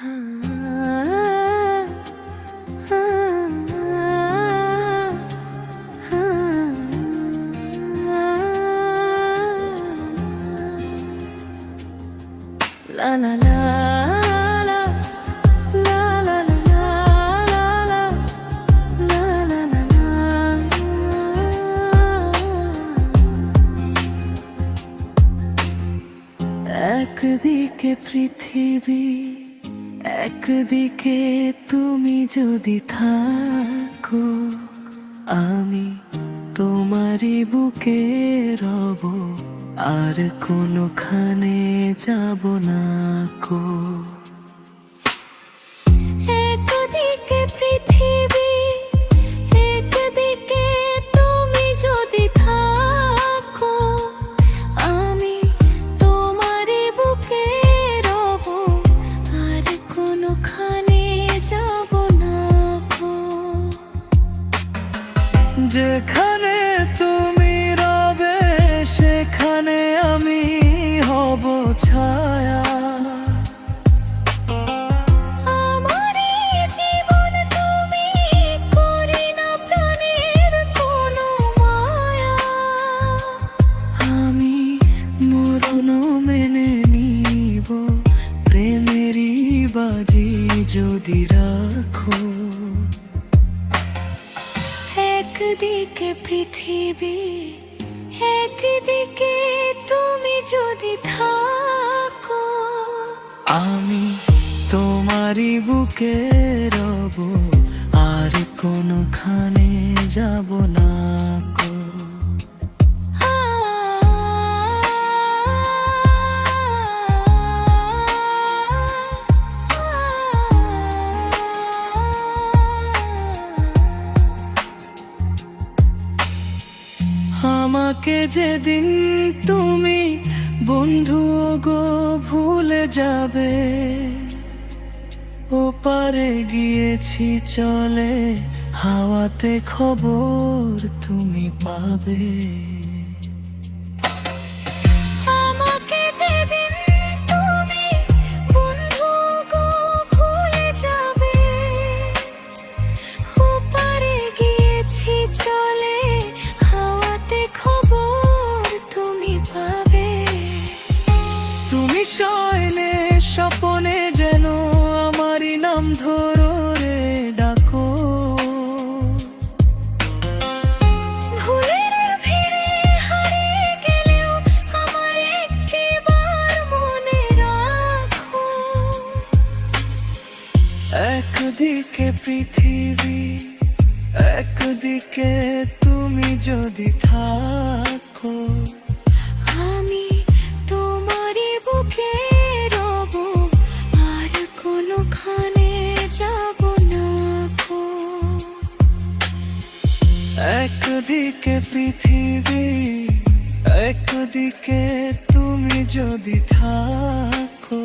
La la la la la la la la la la la একদিকে পৃথিবী একদিকে তুমি যদি থাকো আমি তোমারই বুকে রব আর কোনোখানে যাব না কো একদিকে পৃথিবী একদিকে তুমি যদি থাকো আমি তোমারই বুকে রব আর কোনোখানে যাব না কো যেখানে তুমি রবে সেখানে আমি হব ছায়া আমারই জীবন তুমি করি না প্রাণের কোনো মায়া আমি মরণ মেনে নিব প্রেমেরই বাজি যদি রাখো একদিকে পৃথিবী একদিকে তুমি যদি থাকো আমি তোমারই বুকে রব আর কোনোখানে যাব না কো আমাকে যেদিন তুমি বন্ধু গো ভুলে যাবে ওপারে গিয়েছি চলে হাওয়াতে খবর তুমি পাবে আমাকে যেদিন তুমি বন্ধু গো ভুলে যাবে ওপারে গিয়েছি চলে খবর তুমি পাবে তুমি শয়নে স্বপনে যেন আমারই নাম ধরো রে ডাকো ভুলের ভিড়ে হারিয়ে গেলেও আমার একটিবার মনে রাখো একদিকে পৃথিবী একদিকে তুমি যদি থাকো আমি তোমারই বুকে রব আর কোনোখানে যাব না কো একদিকে পৃথিবী একদিকে তুমি যদি থাকো